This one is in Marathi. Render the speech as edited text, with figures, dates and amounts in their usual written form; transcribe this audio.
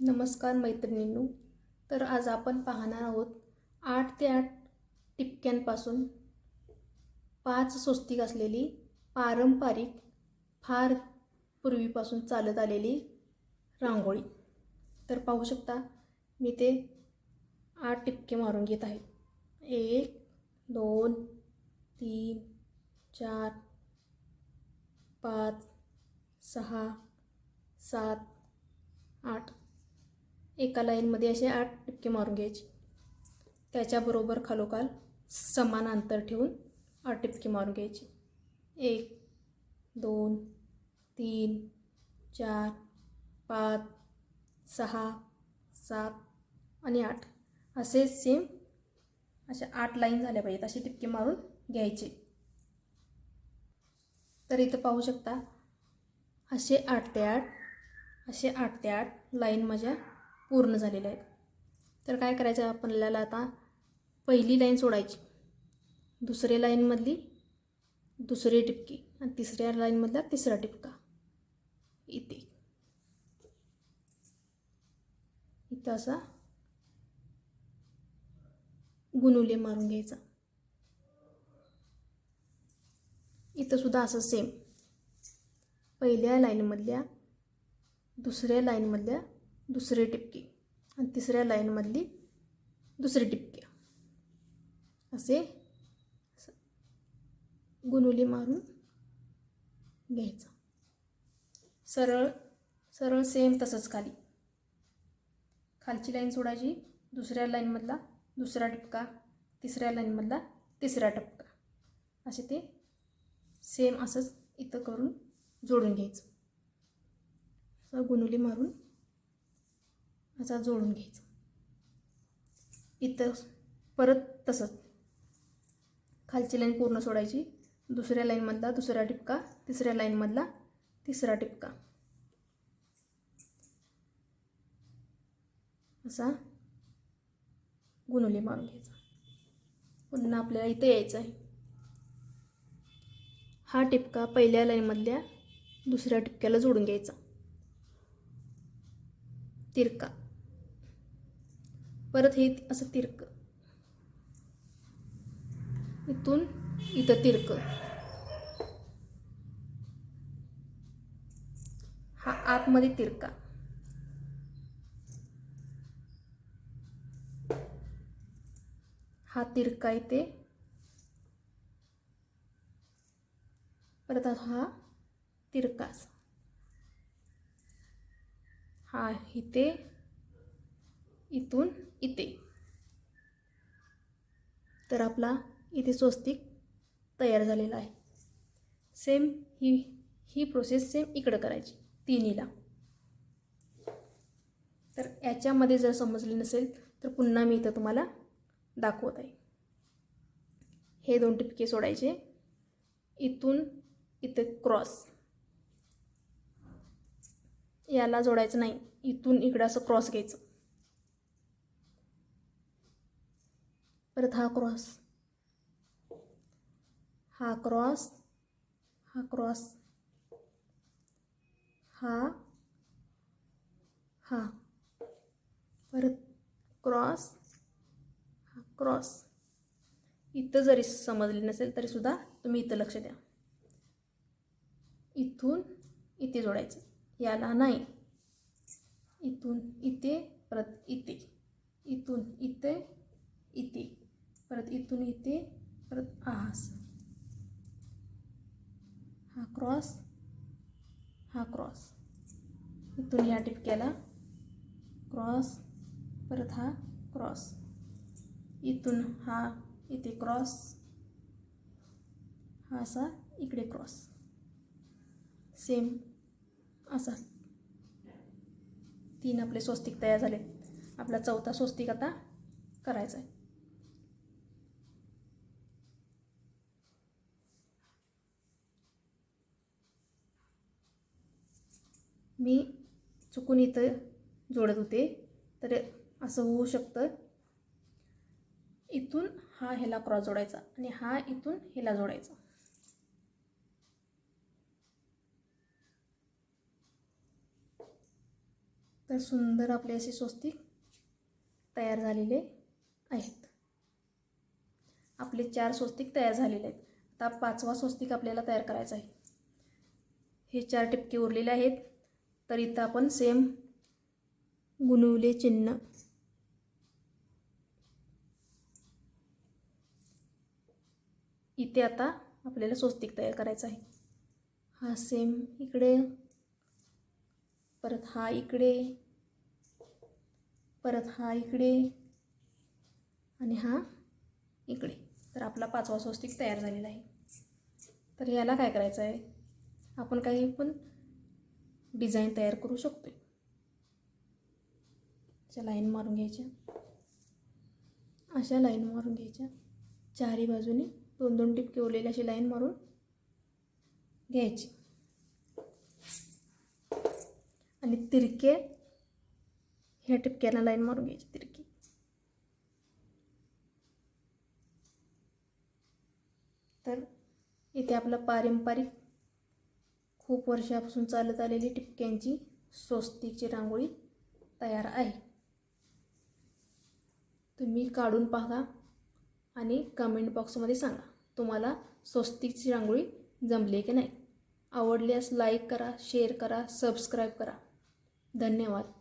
नमस्कार मैत्रिणींनो. तर आज आपण पाहणार आहोत 8 ते 8 टिपक्यांपासून 5 स्वस्तिक असलेली पारंपरिक फार पूर्वीपासून चालत आलेली रांगोळी. तर पाहू शकता मी ते 8 टिपके मारून घेत आहे. 1 2 3 4 5 6 7 8 एका लाईनमध्ये असे 8 टिपके मारून घ्यायचे. त्याच्याबरोबर खालोखाल समान अंतर ठेवून 8 टिपके मारून घ्यायचे. 1 2 3 4 5 6 7 आणि 8 असे सेम अशा 8 लाईन झाल्या पाहिजेत. असे टिपके मारून घ्यायचे. तर इथं पाहू शकता असे 8 ते 8 लाईन माझ्या पूर्ण झालेल्या आहेत. तर काय करायचं आपल्याला आता पहिली लाईन सोडायची, दुसऱ्या लाईनमधली दुसरी टिपकी आणि तिसऱ्या लाईनमधला तिसरा टिपका इथे असा गुणुले मारून घ्यायचा. इथं सुद्धा असं सेम पहिल्या लाईनमधल्या दुसऱ्या लाईनमधल्या दुसरी टिपकी आणि तिसऱ्या लाईनमधली दुसरी टिपकी असे गुणुले मारून घ्यायचं. सरळ सरळ सेम तसंच खालची लाईन सोडायची, दुसऱ्या लाईनमधला दुसरा टिपका, तिसऱ्या लाईनमधला तिसरा टिपका असे ते सेम असंच इथं करून जोडून घ्यायचं. असं गुणुले मारून असा जोडून घ्यायचं. इथं परत तसंच खालची लाईन पूर्ण सोडायची, दुसऱ्या लाईनमधला दुसरा टिपका, तिसऱ्या लाईनमधला तिसरा टिपका असा गुणुले मारून घ्यायचा. पुन्हा आपल्याला इथे यायचं आहे. हा टिपका पहिल्या लाईनमधल्या दुसऱ्या टिपक्याला जोडून घ्यायचा तिरका. परत हे असं तिरकं, इथून इथं तिरकं. हा आतमध्ये तिरका, हा तिरका इथे, परत हा तिरका, हा इथे, इथून इथे. तर आपला इथे स्वस्तिक तयार झालेला आहे. सेम ही प्रोसेस सेम इकडं करायची तिन्हीला. तर याच्यामध्ये जर समजले नसेल तर पुन्हा मी इथं तुम्हाला दाखवत आहे. हे 2 टिपके सोडायचे, इथून इथे क्रॉस, याला जोडायचं नाही, इथून इकडं असं क्रॉस घ्यायचं. परत हा क्रॉस, हा क्रॉस, हा क्रॉस, हा हा, परत क्रॉस, हा क्रॉस. इथं जरी समजले नसेल तरी सुद्धा तुम्ही इथं लक्ष द्या. इथून इथे जोडायचं, याला नाही, इथून इथे, परत इथे, इथून इथे, इथे, परत इथून इथे, परत हा क्रॉस, हा क्रॉस, इथून या टिपक्याला क्रॉस, परत हा क्रॉस, इथून हा इथे क्रॉस, हा असा इकडे क्रॉस. सेम असा 3 आपले स्वस्तिक तयार झाले. आपला 4था स्वस्तिक आता करायचा आहे. मी चुकून इथं जोडत होते तर असं होऊ शकतं. इथून हा ह्याला क्रॉस जोडायचा आणि हा इथून ह्याला जोडायचा. तर सुंदर आपले असे स्वस्तिक तयार झालेले आहेत. आपले 4 स्वस्तिक तयार झालेले आहेत. आता 5वा स्वस्तिक आपल्याला तयार करायचा आहे. हे 4 टिपके उरलेले आहेत. तर इथं आपण सेम गुणुले चिन्ह इथे आता आपल्याला स्वस्तिक तयार करायचा आहे. हा सेम इकडे, परत हा इकडे, परत हा इकडे आणि हा इकडे. तर आपला 5वा स्वस्तिक तयार झालेला आहे. तर याला काय करायचं आहे, आपण काही पण डिझाईन तयार करू शकतो. अशा लाईन मारून घ्यायच्या, अशा लाईन मारून घ्यायच्या. चारही बाजूने 2-2 टिपके उरलेले अशी लाईन मारून घ्यायची आणि तिरके ह्या टिपक्याला लाईन मारून घ्यायची तिरकी. तर इथे आपलं पारंपरिक खूप वर्षापासून चालत आलेली टिपक्यांची स्वस्तिकची रांगोळी तयार आहे. तुम्ही काढून पहा आणि कमेंट बॉक्समध्ये सांगा तुम्हाला स्वस्तिकची रांगोळी जमली की नाही. आवडल्यास लाईक करा, शेअर करा, सबस्क्राईब करा. धन्यवाद.